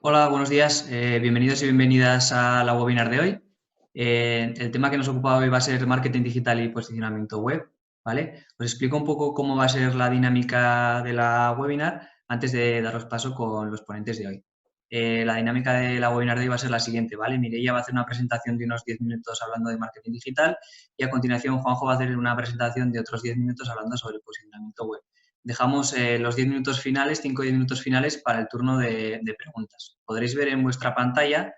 Hola, buenos días. Bienvenidos y bienvenidas a la webinar de hoy. El tema que nos ocupa hoy va a ser marketing digital y posicionamiento web, ¿vale? Os explico un poco cómo va a ser la dinámica de la webinar antes de daros paso con los ponentes de hoy. La dinámica de la webinar de hoy va a ser la siguiente, ¿vale? Mireia va a hacer una presentación de unos 10 minutos hablando de marketing digital y a continuación Juanjo va a hacer una presentación de otros 10 minutos hablando sobre el posicionamiento web. Dejamos los 10 minutos finales, 5 o 10 minutos finales para el turno de preguntas. Podréis ver en vuestra pantalla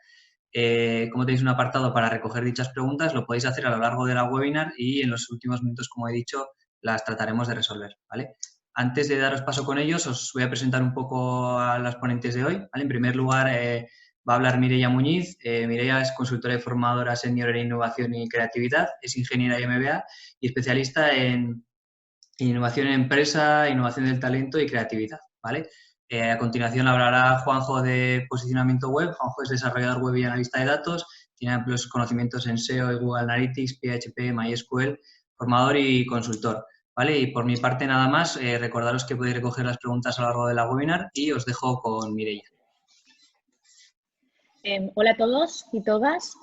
cómo tenéis un apartado para recoger dichas preguntas. Lo podéis hacer a lo largo de la webinar y en los últimos minutos, como he dicho, las trataremos de resolver, ¿vale? Antes de daros paso con ellos, os voy a presentar un poco a las ponentes de hoy, ¿vale? En primer lugar, va a hablar Mireia Muñiz. Mireia es consultora y formadora senior en innovación y creatividad, es ingeniera y MBA y especialista en innovación en empresa, innovación del talento y creatividad, ¿vale? A continuación hablará Juanjo de posicionamiento web. Juanjo es desarrollador web y analista de datos, tiene amplios conocimientos en SEO y Google Analytics, PHP, MySQL, formador y consultor, ¿vale? Y por mi parte nada más, recordaros que podéis recoger las preguntas a lo largo de la webinar y os dejo con Mireia. Hola a todos y todas.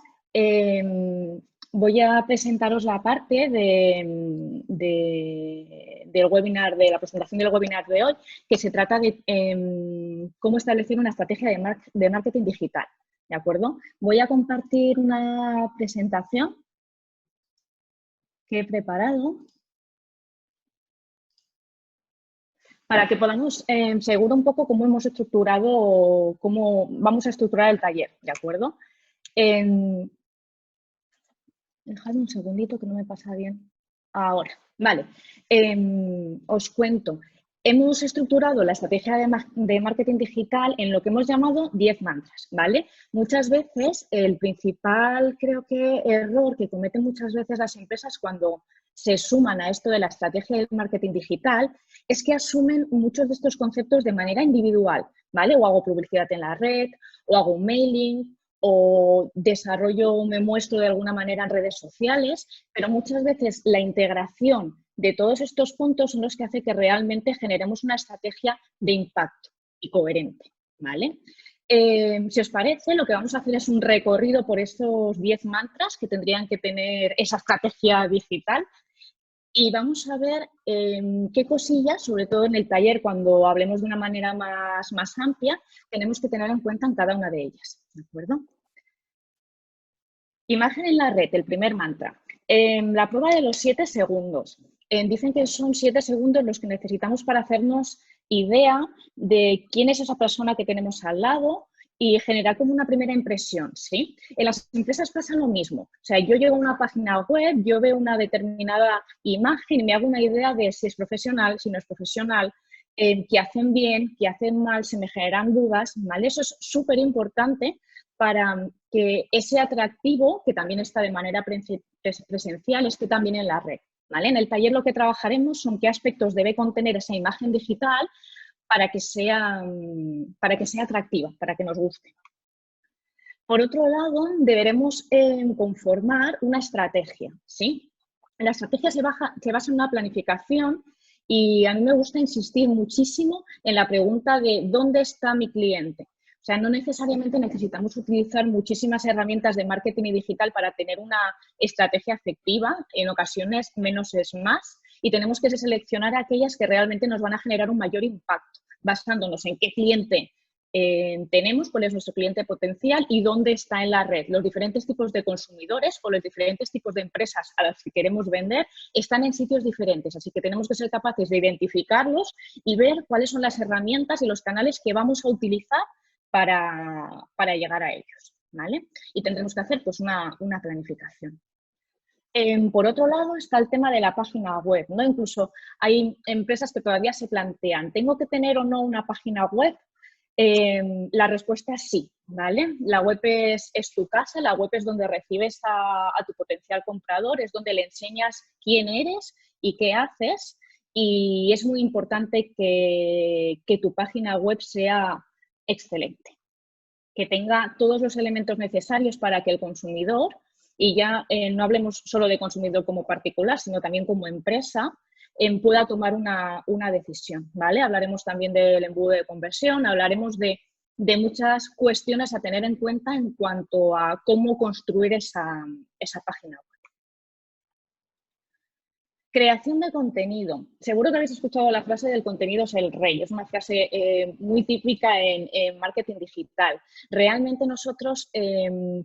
Voy a presentaros la parte del webinar, de la presentación del webinar de hoy, que se trata de cómo establecer una estrategia de marketing digital, ¿de acuerdo? Voy a compartir una presentación que he preparado para que podamos seguro un poco cómo hemos estructurado, cómo vamos a estructurar el taller, ¿de acuerdo? Dejad un segundito que no me pasa bien. Ahora, vale. Os cuento. Hemos estructurado la estrategia de marketing digital en lo que hemos llamado 10 mantras, ¿vale? Muchas veces el principal, creo que, error que cometen muchas veces las empresas cuando se suman a esto de la estrategia de marketing digital es que asumen muchos de estos conceptos de manera individual, ¿vale? O hago publicidad en la red, o hago un mailing, o desarrollo, me muestro de alguna manera en redes sociales, pero muchas veces la integración de todos estos puntos son los que hace que realmente generemos una estrategia de impacto y coherente, ¿vale? Si os parece, lo que vamos a hacer es un recorrido por estos 10 mantras que tendrían que tener esa estrategia digital y vamos a ver qué cosillas, sobre todo en el taller, cuando hablemos de una manera más amplia, tenemos que tener en cuenta en cada una de ellas, ¿de acuerdo? Imagen en la red, el primer mantra. La prueba de los 7 segundos. Dicen que son 7 segundos los que necesitamos para hacernos idea de quién es esa persona que tenemos al lado y generar como una primera impresión, ¿sí? En las empresas pasa lo mismo. O sea, yo llego a una página web, yo veo una determinada imagen y me hago una idea de si es profesional, si no es profesional, qué hacen bien, qué hacen mal, se me generan dudas, ¿vale? Eso es súper importante para que ese atractivo, que también está de manera presencial, esté también en la red, ¿vale? En el taller lo que trabajaremos son qué aspectos debe contener esa imagen digital para que sea atractiva, para que nos guste. Por otro lado, deberemos conformar una estrategia, ¿sí? La estrategia se basa en una planificación y a mí me gusta insistir muchísimo en la pregunta de ¿dónde está mi cliente? O sea, no necesariamente necesitamos utilizar muchísimas herramientas de marketing y digital para tener una estrategia efectiva. En ocasiones, menos es más. Y tenemos que seleccionar aquellas que realmente nos van a generar un mayor impacto, basándonos en qué cliente tenemos, cuál es nuestro cliente potencial y dónde está en la red. Los diferentes tipos de consumidores o los diferentes tipos de empresas a las que queremos vender están en sitios diferentes, así que tenemos que ser capaces de identificarlos y ver cuáles son las herramientas y los canales que vamos a utilizar para llegar a ellos, ¿vale? Y tendremos que hacer pues una planificación. Por otro lado está el tema de la página web, ¿no? Incluso hay empresas que todavía se plantean, ¿tengo que tener o no una página web? La respuesta es sí, ¿vale? La web es tu casa, la web es donde recibes a tu potencial comprador, es donde le enseñas quién eres y qué haces y es muy importante que tu página web sea excelente, que tenga todos los elementos necesarios para que el consumidor, y ya no hablemos solo de consumidor como particular, sino también como empresa, pueda tomar una decisión, ¿vale? Hablaremos también del embudo de conversión, hablaremos de de muchas cuestiones a tener en cuenta en cuanto a cómo construir esa página web. Creación de contenido. Seguro que habéis escuchado la frase del contenido es el rey. Es una frase muy típica en marketing digital. Realmente nosotros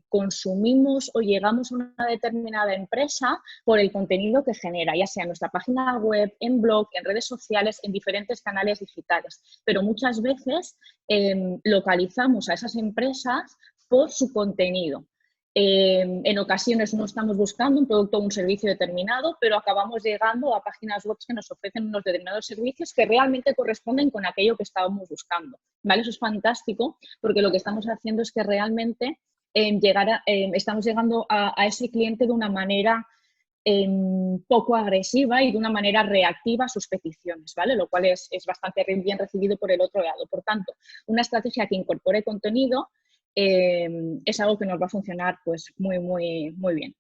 consumimos o llegamos a una determinada empresa por el contenido que genera, ya sea en nuestra página web, en blog, en redes sociales, en diferentes canales digitales. Pero muchas veces localizamos a esas empresas por su contenido. En ocasiones no estamos buscando un producto o un servicio determinado, pero acabamos llegando a páginas web que nos ofrecen unos determinados servicios que realmente corresponden con aquello que estábamos buscando, ¿vale? Eso es fantástico porque lo que estamos haciendo es que realmente estamos llegando a ese cliente de una manera poco agresiva y de una manera reactiva a sus peticiones, ¿vale? Lo cual es bastante bien recibido por el otro lado. Por tanto, una estrategia que incorpore contenido es algo que nos va a funcionar pues muy bien.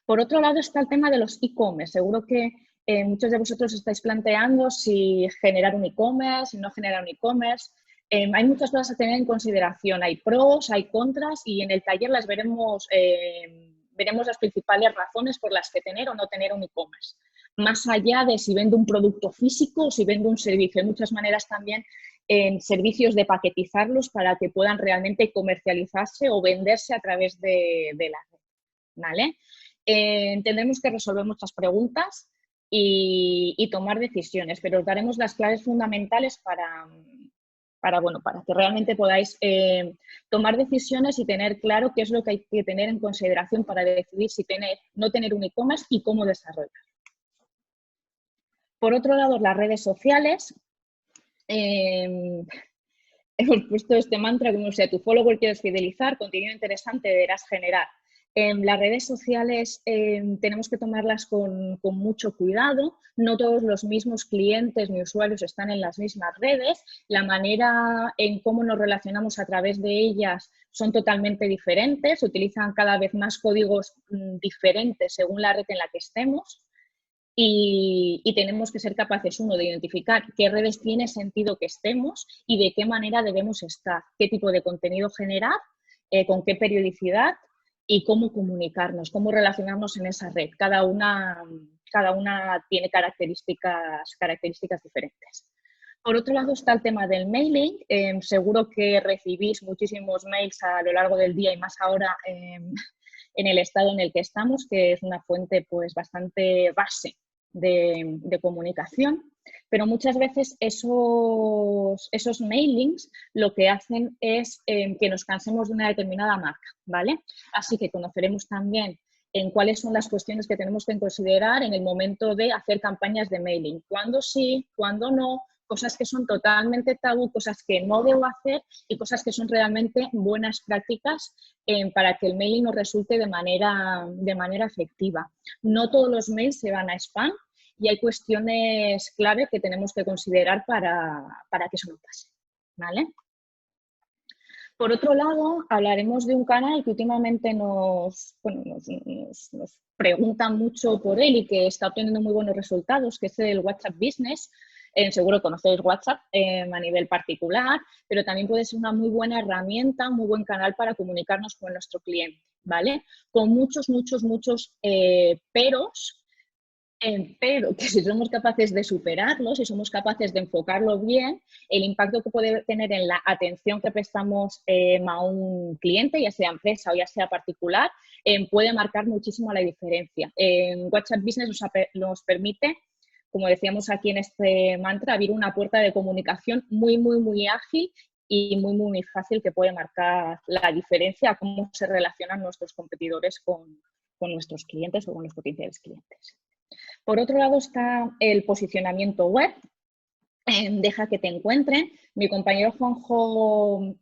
Por otro lado está el tema de los e-commerce. Seguro que muchos de vosotros estáis planteando si generar un e-commerce, si no generar un e-commerce. Hay muchas cosas a tener en consideración. Hay pros, hay contras y en el taller las veremos las principales razones por las que tener o no tener un e-commerce. Más allá de si vendo un producto físico o si vendo un servicio. Hay muchas maneras también en servicios de paquetizarlos para que puedan realmente comercializarse o venderse a través de la red, ¿vale? Tendremos que resolver muchas preguntas y tomar decisiones, pero os daremos las claves fundamentales para que realmente podáis tomar decisiones y tener claro qué es lo que hay que tener en consideración para decidir si no tener un e-commerce y cómo desarrollar. Por otro lado, las redes sociales. Hemos puesto este mantra como si a tu follower quieres fidelizar, contenido interesante deberás generar. Las redes sociales tenemos que tomarlas con mucho cuidado. No todos los mismos clientes ni usuarios están en las mismas redes. La manera en cómo nos relacionamos a través de ellas son totalmente diferentes. Se utilizan cada vez más códigos diferentes según la red en la que estemos. Y tenemos que ser capaces, uno, de identificar qué redes tiene sentido que estemos y de qué manera debemos estar, qué tipo de contenido generar, con qué periodicidad y cómo comunicarnos, cómo relacionarnos en esa red. Cada una tiene características diferentes. Por otro lado está el tema del mailing. Seguro que recibís muchísimos mails a lo largo del día y más ahora en el estado en el que estamos, que es una fuente pues bastante base de comunicación, pero muchas veces esos mailings lo que hacen es que nos cansemos de una determinada marca, ¿vale? Así que conoceremos también en cuáles son las cuestiones que tenemos que considerar en el momento de hacer campañas de mailing, cuándo sí, cuándo no, cosas que son totalmente tabú, cosas que no debo hacer y cosas que son realmente buenas prácticas para que el mailing nos resulte de manera efectiva. No todos los mails se van a spam y hay cuestiones clave que tenemos que considerar para que eso no pase, ¿vale? Por otro lado, hablaremos de un canal que últimamente nos preguntan mucho por él y que está obteniendo muy buenos resultados, que es el WhatsApp Business. Seguro conocéis WhatsApp a nivel particular, pero también puede ser una muy buena herramienta, un muy buen canal para comunicarnos con nuestro cliente, ¿vale? Con muchos peros, pero que si somos capaces de superarlo, si somos capaces de enfocarlo bien, el impacto que puede tener en la atención que prestamos a un cliente, ya sea empresa o ya sea particular, puede marcar muchísimo la diferencia. WhatsApp Business nos permite, como decíamos aquí en este mantra, abrir una puerta de comunicación muy ágil y muy fácil que puede marcar la diferencia a cómo se relacionan nuestros competidores con nuestros clientes o con los potenciales clientes. Por otro lado está el posicionamiento web. Deja que te encuentren. Mi compañero Juanjo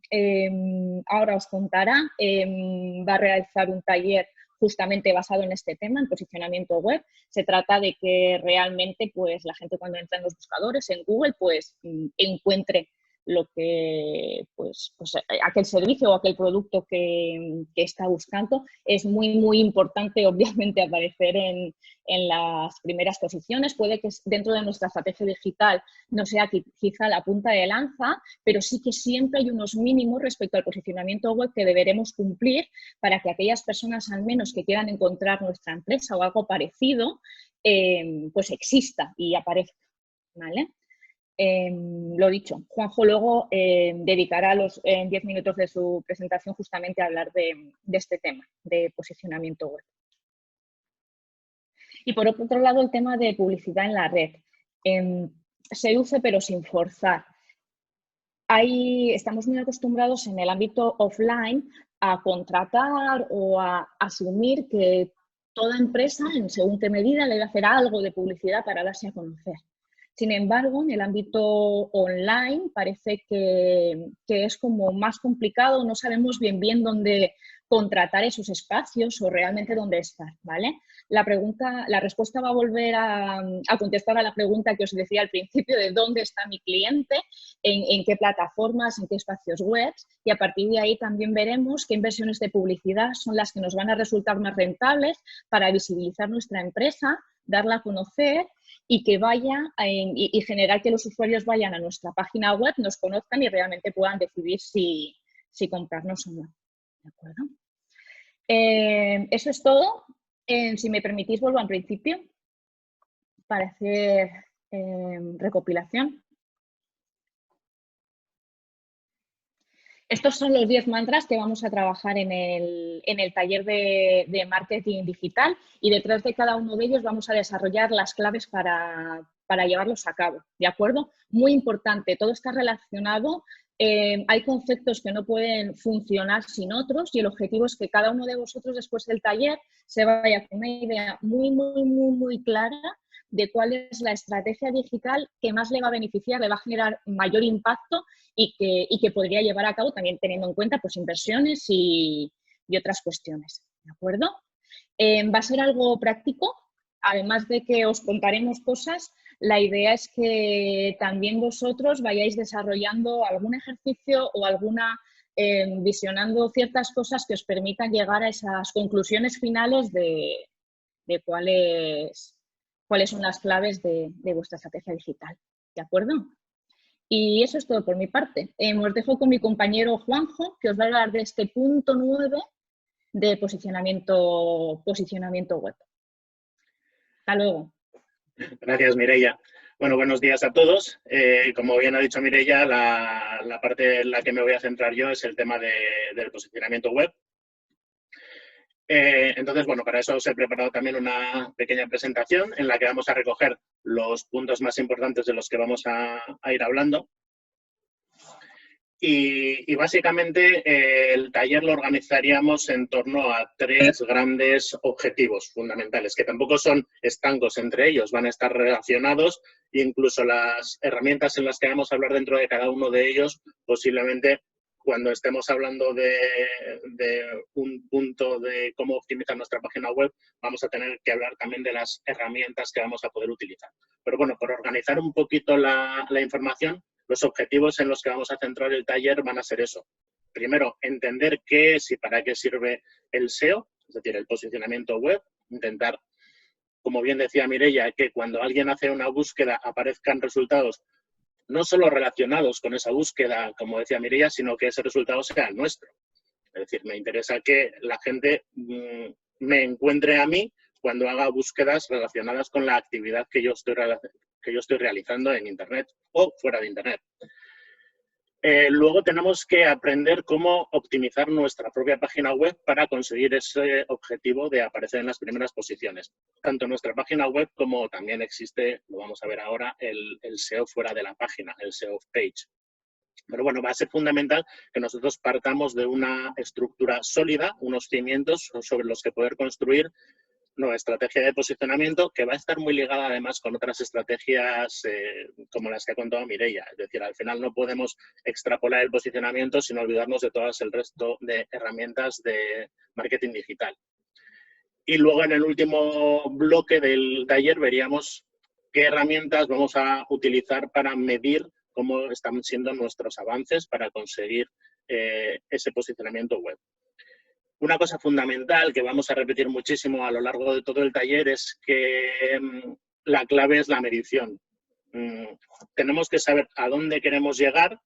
ahora os contará, va a realizar un taller justamente basado en este tema, en posicionamiento web. Se trata de que realmente pues, la gente cuando entra en los buscadores, en Google, pues encuentre lo que, pues aquel servicio o aquel producto que está buscando. Es muy, muy importante, obviamente, aparecer en las primeras posiciones. Puede que dentro de nuestra estrategia digital no sea quizá la punta de lanza, pero sí que siempre hay unos mínimos respecto al posicionamiento web que deberemos cumplir para que aquellas personas, al menos, que quieran encontrar nuestra empresa o algo parecido, pues exista y aparezca, ¿vale? Lo dicho, Juanjo luego dedicará los 10 minutos de su presentación justamente a hablar de este tema, de posicionamiento web. Y por otro lado, el tema de publicidad en la red. Se use pero sin forzar. Estamos muy acostumbrados en el ámbito offline a contratar o a asumir que toda empresa, en según qué medida, debe hacer algo de publicidad para darse a conocer. Sin embargo, en el ámbito online parece que es como más complicado, no sabemos bien dónde contratar esos espacios o realmente dónde estar, ¿vale? La respuesta va a volver a contestar a la pregunta que os decía al principio de dónde está mi cliente, en qué plataformas, en qué espacios web, y a partir de ahí también veremos qué inversiones de publicidad son las que nos van a resultar más rentables para visibilizar nuestra empresa, darla a conocer y que y generar que los usuarios vayan a nuestra página web, nos conozcan y realmente puedan decidir si comprarnos o no. ¿De acuerdo? Eso es todo. Si me permitís, vuelvo al principio para hacer recopilación. Estos son los 10 mantras que vamos a trabajar en el taller de marketing digital, y detrás de cada uno de ellos vamos a desarrollar las claves para llevarlos a cabo, ¿de acuerdo? Muy importante, todo está relacionado, hay conceptos que no pueden funcionar sin otros y el objetivo es que cada uno de vosotros después del taller se vaya con una idea muy clara de cuál es la estrategia digital que más le va a beneficiar, le va a generar mayor impacto y que podría llevar a cabo también teniendo en cuenta pues, inversiones y otras cuestiones. ¿De acuerdo? Va a ser algo práctico, además de que os contaremos cosas. La idea es que también vosotros vayáis desarrollando algún ejercicio o visionando ciertas cosas que os permitan llegar a esas conclusiones finales de cuáles son las claves de vuestra estrategia digital. ¿De acuerdo? Y eso es todo por mi parte. Os dejo con mi compañero Juanjo, que os va a hablar de este punto 9 de posicionamiento web. Hasta luego. Gracias, Mireia. Bueno, buenos días a todos. Como bien ha dicho Mireia, la parte en la que me voy a centrar yo es el tema del posicionamiento web. Entonces, bueno, para eso os he preparado también una pequeña presentación en la que vamos a recoger los puntos más importantes de los que vamos a ir hablando. Y básicamente el taller lo organizaríamos en torno a 3 grandes objetivos fundamentales, que tampoco son estancos entre ellos, van a estar relacionados, e incluso las herramientas en las que vamos a hablar dentro de cada uno de ellos, posiblemente cuando estemos hablando de un punto de cómo optimizar nuestra página web, vamos a tener que hablar también de las herramientas que vamos a poder utilizar. Pero bueno, por organizar un poquito la información, los objetivos en los que vamos a centrar el taller van a ser eso. Primero, entender qué es y para qué sirve el SEO, es decir, el posicionamiento web. Intentar, como bien decía Mireia, que cuando alguien hace una búsqueda aparezcan resultados no solo relacionados con esa búsqueda, como decía Mireia, sino que ese resultado sea el nuestro. Es decir, me interesa que la gente me encuentre a mí cuando haga búsquedas relacionadas con la actividad que yo estoy realizando en Internet o fuera de Internet. Luego tenemos que aprender cómo optimizar nuestra propia página web para conseguir ese objetivo de aparecer en las primeras posiciones. Tanto nuestra página web como también existe, lo vamos a ver ahora, el SEO fuera de la página, el SEO page. Pero bueno, va a ser fundamental que nosotros partamos de una estructura sólida, unos cimientos sobre los que poder construir nuestra estrategia de posicionamiento, que va a estar muy ligada además con otras estrategias como las que ha contado Mireia. Es decir, al final no podemos extrapolar el posicionamiento sin olvidarnos de todas el resto de herramientas de marketing digital. Y luego en el último bloque del taller veríamos qué herramientas vamos a utilizar para medir cómo están siendo nuestros avances para conseguir ese posicionamiento web. Una cosa fundamental que vamos a repetir muchísimo a lo largo de todo el taller es que la clave es la medición. Tenemos que saber a dónde queremos llegar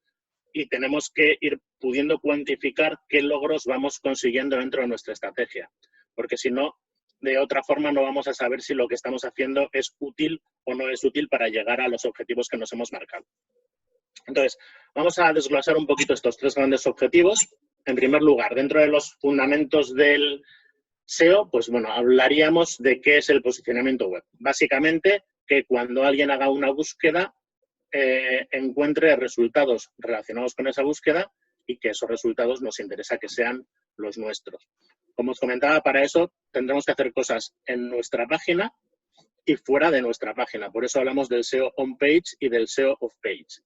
y tenemos que ir pudiendo cuantificar qué logros vamos consiguiendo dentro de nuestra estrategia. Porque si no, de otra forma no vamos a saber si lo que estamos haciendo es útil o no es útil para llegar a los objetivos que nos hemos marcado. Entonces, vamos a desglosar un poquito estos 3 grandes objetivos. En primer lugar, dentro de los fundamentos del SEO, pues bueno, hablaríamos de qué es el posicionamiento web. Básicamente, que cuando alguien haga una búsqueda, encuentre resultados relacionados con esa búsqueda y que esos resultados nos interesa que sean los nuestros. Como os comentaba, para eso tendremos que hacer cosas en nuestra página y fuera de nuestra página. Por eso hablamos del SEO on-page y del SEO off-page.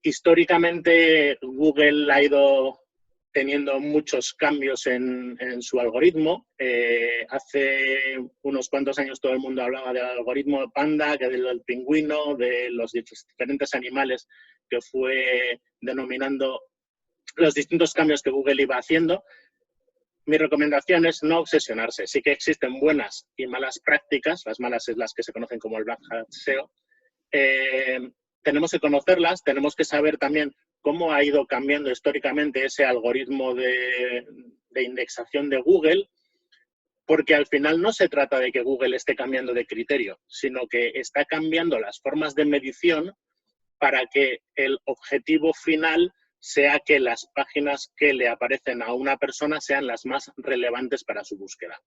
Históricamente, Google ha ido teniendo muchos cambios en su algoritmo. Hace unos cuantos años todo el mundo hablaba del algoritmo Panda, que del pingüino, de los diferentes animales que fue denominando los distintos cambios que Google iba haciendo. Mi recomendación es no obsesionarse. Sí que existen buenas y malas prácticas. Las malas es las que se conocen como el Black Hat SEO. Tenemos que conocerlas, tenemos que saber también cómo ha ido cambiando históricamente ese algoritmo de indexación de Google, porque al final no se trata de que Google esté cambiando de criterio, sino que está cambiando las formas de medición para que el objetivo final sea que las páginas que le aparecen a una persona sean las más relevantes para su búsqueda.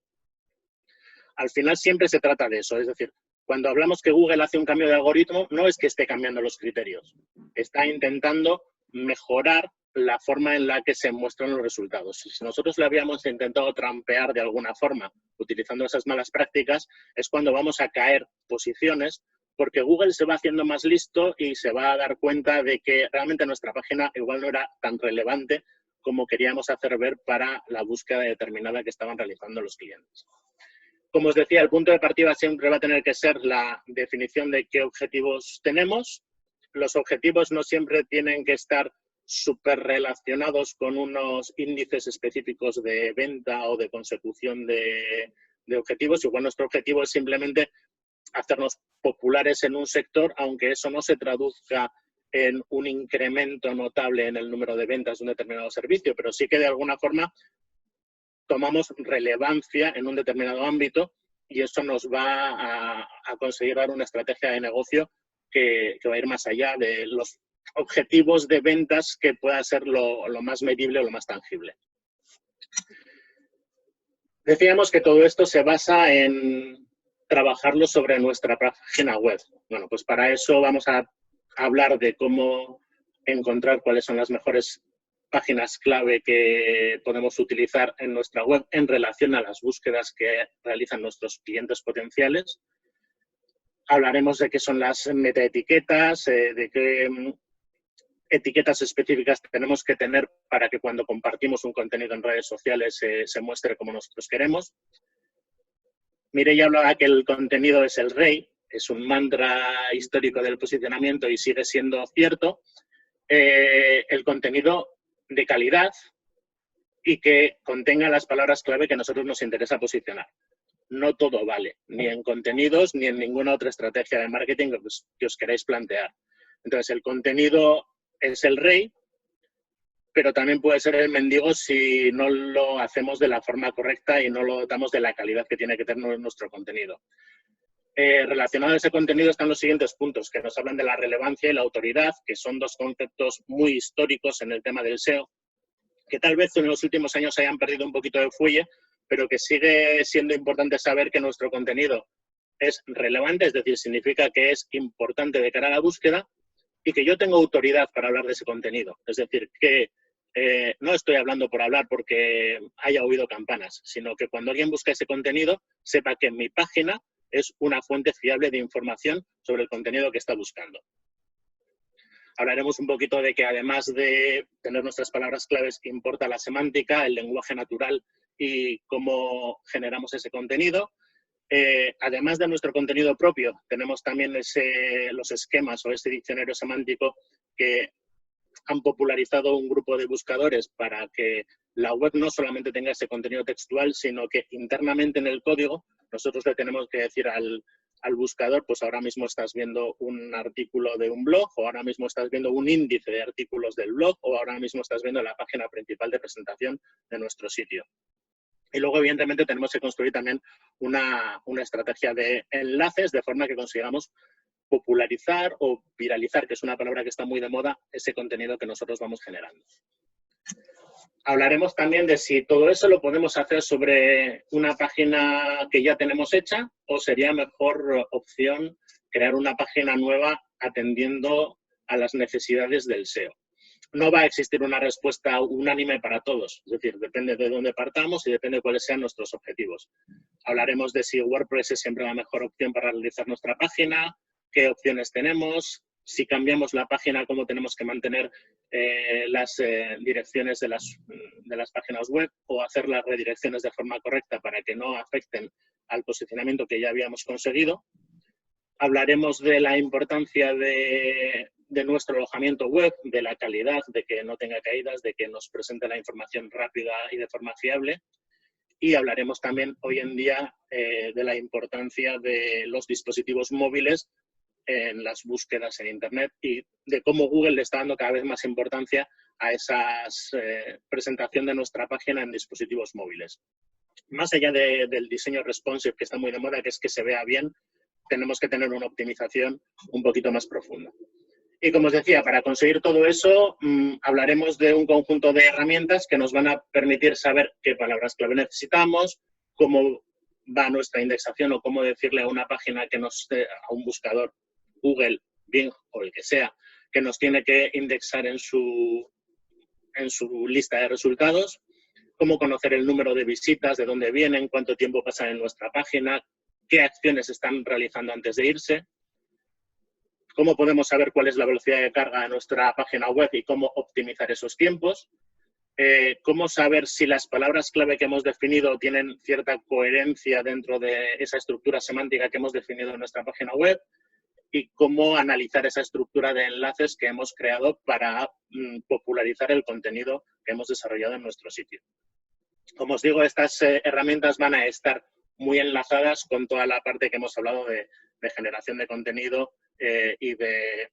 Al final siempre se trata de eso, es decir, cuando hablamos que Google hace un cambio de algoritmo, no es que esté cambiando los criterios, está intentando mejorar la forma en la que se muestran los resultados. Si nosotros le habíamos intentado trampear de alguna forma utilizando esas malas prácticas, es cuando vamos a caer posiciones, porque Google se va haciendo más listo y se va a dar cuenta de que realmente nuestra página igual no era tan relevante como queríamos hacer ver para la búsqueda determinada que estaban realizando los clientes. Como os decía, el punto de partida siempre va a tener que ser la definición de qué objetivos tenemos. Los objetivos no siempre tienen que estar súper relacionados con unos índices específicos de venta o de consecución de objetivos. Igual nuestro objetivo es simplemente hacernos populares en un sector, aunque eso no se traduzca en un incremento notable en el número de ventas de un determinado servicio, pero sí que de alguna forma tomamos relevancia en un determinado ámbito y eso nos va a conseguir dar una estrategia de negocio que va a ir más allá de los objetivos de ventas, que pueda ser lo más medible o lo más tangible. Decíamos que todo esto se basa en trabajarlo sobre nuestra página web. Bueno, pues para eso vamos a hablar de cómo encontrar cuáles son las mejores páginas clave que podemos utilizar en nuestra web en relación a las búsquedas que realizan nuestros clientes potenciales. Hablaremos de qué son las metaetiquetas, de qué etiquetas específicas tenemos que tener para que cuando compartimos un contenido en redes sociales se muestre como nosotros queremos. Mireia hablaba que el contenido es el rey, es un mantra histórico del posicionamiento y sigue siendo cierto. El contenido de calidad y que contenga las palabras clave que a nosotros nos interesa posicionar. No todo vale, ni en contenidos ni en ninguna otra estrategia de marketing que os queráis plantear. Entonces, el contenido es el rey, pero también puede ser el mendigo si no lo hacemos de la forma correcta y no lo dotamos de la calidad que tiene que tener nuestro contenido. Relacionado a ese contenido están los siguientes puntos, que nos hablan de la relevancia y la autoridad, que son dos conceptos muy históricos en el tema del SEO, que tal vez en los últimos años hayan perdido un poquito de fuelle, pero que sigue siendo importante saber que nuestro contenido es relevante, es decir, significa que es importante de cara a la búsqueda y que yo tengo autoridad para hablar de ese contenido. Es decir, que no estoy hablando por hablar porque haya oído campanas, sino que cuando alguien busca ese contenido, sepa que en mi página es una fuente fiable de información sobre el contenido que está buscando. Hablaremos un poquito de que además de tener nuestras palabras claves, importa la semántica, el lenguaje natural y cómo generamos ese contenido. Además de nuestro contenido propio, tenemos también los esquemas o ese diccionario semántico que han popularizado un grupo de buscadores para que la web no solamente tenga ese contenido textual, sino que internamente en el código nosotros le tenemos que decir al buscador, pues ahora mismo estás viendo un artículo de un blog, o ahora mismo estás viendo un índice de artículos del blog, o ahora mismo estás viendo la página principal de presentación de nuestro sitio. Y luego, evidentemente, tenemos que construir también una estrategia de enlaces de forma que consigamos popularizar o viralizar, que es una palabra que está muy de moda, ese contenido que nosotros vamos generando. Hablaremos también de si todo eso lo podemos hacer sobre una página que ya tenemos hecha o sería mejor opción crear una página nueva atendiendo a las necesidades del SEO. No va a existir una respuesta unánime para todos, es decir, depende de dónde partamos y depende de cuáles sean nuestros objetivos. Hablaremos de si WordPress es siempre la mejor opción para realizar nuestra página, qué opciones tenemos, si cambiamos la página, cómo tenemos que mantener las direcciones de las páginas web o hacer las redirecciones de forma correcta para que no afecten al posicionamiento que ya habíamos conseguido. Hablaremos de la importancia de nuestro alojamiento web, de la calidad, de que no tenga caídas, de que nos presente la información rápida y de forma fiable. Y hablaremos también hoy en día de la importancia de los dispositivos móviles en las búsquedas en Internet y de cómo Google le está dando cada vez más importancia a esa presentación de nuestra página en dispositivos móviles. Más allá del diseño responsive, que está muy de moda, que es que se vea bien, tenemos que tener una optimización un poquito más profunda. Y como os decía, para conseguir todo eso, hablaremos de un conjunto de herramientas que nos van a permitir saber qué palabras clave necesitamos, cómo va nuestra indexación o cómo decirle a una página que a un buscador, Google, Bing o el que sea, que nos tiene que indexar en su lista de resultados, cómo conocer el número de visitas, de dónde vienen, cuánto tiempo pasan en nuestra página, qué acciones están realizando antes de irse, cómo podemos saber cuál es la velocidad de carga de nuestra página web y cómo optimizar esos tiempos, cómo saber si las palabras clave que hemos definido tienen cierta coherencia dentro de esa estructura semántica que hemos definido en nuestra página web y cómo analizar esa estructura de enlaces que hemos creado para popularizar el contenido que hemos desarrollado en nuestro sitio. Como os digo, estas herramientas van a estar muy enlazadas con toda la parte que hemos hablado de generación de contenido y de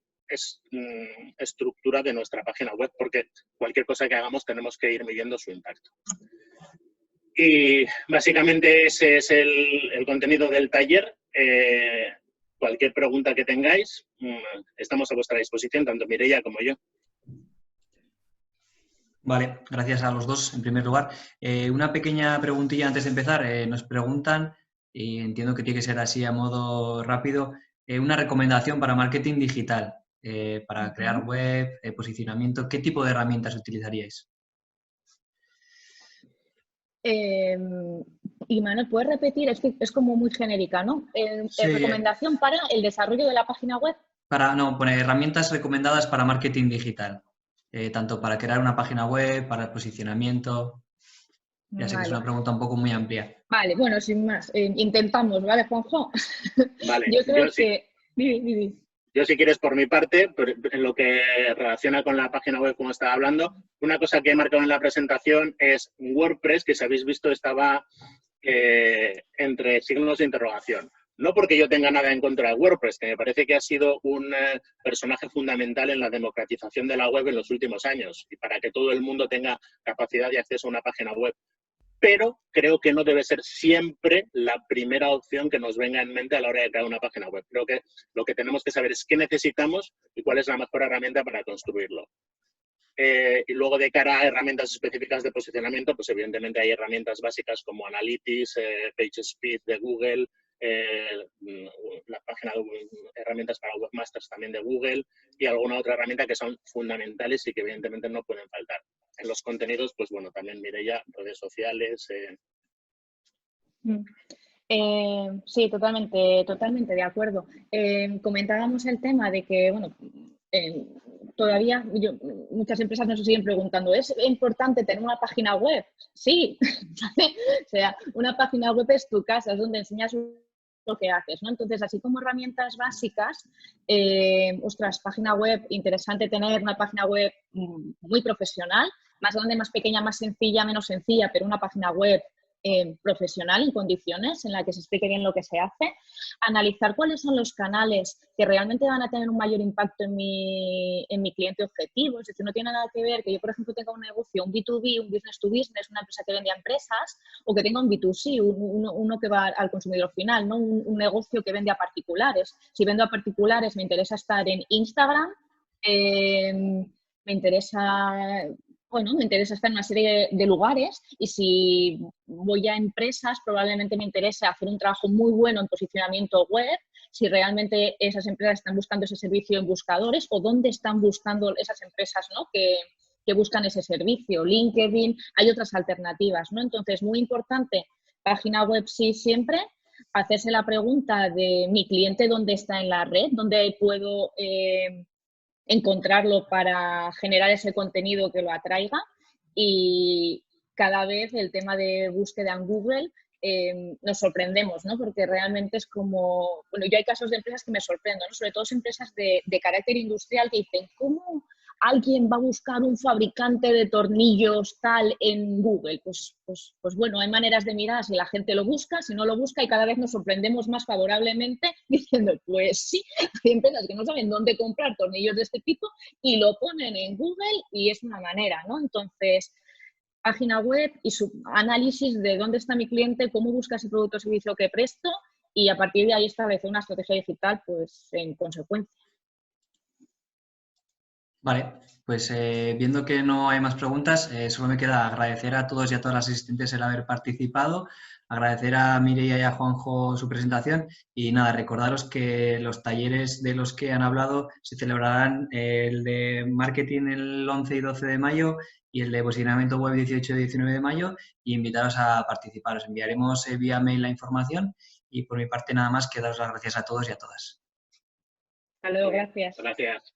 estructura de nuestra página web, porque cualquier cosa que hagamos tenemos que ir midiendo su impacto. Y básicamente ese es el contenido del taller. Cualquier pregunta que tengáis, estamos a vuestra disposición, tanto Mireia como yo. Vale, gracias a los dos, en primer lugar. Una pequeña preguntilla antes de empezar. Nos preguntan, y entiendo que tiene que ser así a modo rápido, una recomendación para marketing digital, para crear web, posicionamiento. ¿Qué tipo de herramientas utilizaríais? Y Manuel, ¿puedes repetir? Es que es como muy genérica, ¿no? Sí. ¿Recomendación para el desarrollo de la página web? No, poner herramientas recomendadas para marketing digital. Tanto para crear una página web, para el posicionamiento. Ya sé que es una pregunta un poco muy amplia. Vale, bueno, sin más. Intentamos, ¿vale, Juanjo? Vale, yo creo que... Yo, si quieres, por mi parte, en lo que relaciona con la página web, como estaba hablando, una cosa que he marcado en la presentación es WordPress, que si habéis visto estaba entre signos de interrogación. No porque yo tenga nada en contra de WordPress, que me parece que ha sido un personaje fundamental en la democratización de la web en los últimos años y para que todo el mundo tenga capacidad de acceso a una página web. Pero creo que no debe ser siempre la primera opción que nos venga en mente a la hora de crear una página web. Creo que lo que tenemos que saber es qué necesitamos y cuál es la mejor herramienta para construirlo. Y luego, de cara a herramientas específicas de posicionamiento, pues evidentemente hay herramientas básicas como Analytics, PageSpeed de Google, la página de herramientas para webmasters también de Google y alguna otra herramienta que son fundamentales y que evidentemente no pueden faltar. En los contenidos, pues bueno, también Mireia, redes sociales. Sí, totalmente de acuerdo. Comentábamos el tema de que, bueno, todavía muchas empresas nos siguen preguntando, ¿es importante tener una página web? Sí, o sea, una página web es tu casa, es donde enseñas lo que haces, ¿no? Entonces, así como herramientas básicas, ostras, página web, interesante tener una página web muy profesional, más grande, más pequeña, más sencilla, menos sencilla, pero una página web profesional en condiciones en la que se explique bien lo que se hace, analizar cuáles son los canales que realmente van a tener un mayor impacto en mi cliente objetivo. Es decir, no tiene nada que ver que yo, por ejemplo, tenga un negocio, un B2B, un business to business, una empresa que vende a empresas, o que tenga un B2C, uno que va al consumidor final, ¿no? Un negocio que vende a particulares. Si vendo a particulares, me interesa estar en Instagram, me interesa estar en una serie de lugares, y si voy a empresas probablemente me interese hacer un trabajo muy bueno en posicionamiento web, si realmente esas empresas están buscando ese servicio en buscadores o dónde están buscando esas empresas, ¿no? que buscan ese servicio, LinkedIn, hay otras alternativas, ¿no? Entonces, muy importante, página web sí siempre, hacerse la pregunta de mi cliente dónde está en la red, dónde puedo encontrarlo para generar ese contenido que lo atraiga, y cada vez el tema de búsqueda en Google nos sorprendemos, ¿no? Porque realmente es como, bueno, yo hay casos de empresas que me sorprenden, ¿no? Sobre todo empresas de carácter industrial que dicen, ¿cómo alguien va a buscar un fabricante de tornillos tal en Google? Pues bueno, hay maneras de mirar si la gente lo busca, si no lo busca, y cada vez nos sorprendemos más favorablemente diciendo, pues sí, hay empresas que no saben dónde comprar tornillos de este tipo y lo ponen en Google y es una manera, ¿no? Entonces, página web y su análisis de dónde está mi cliente, cómo busca ese producto o servicio que presto, y a partir de ahí establecer una estrategia digital pues en consecuencia. Vale, pues viendo que no hay más preguntas, solo me queda agradecer a todos y a todas las asistentes el haber participado, agradecer a Mireia y a Juanjo su presentación, y nada, recordaros que los talleres de los que han hablado se celebrarán, el de marketing el 11 y 12 de mayo y el de posicionamiento web 18 y 19 de mayo, y invitaros a participar. Os enviaremos vía mail la información, y por mi parte nada más que daros las gracias a todos y a todas. Hasta luego, gracias. Gracias.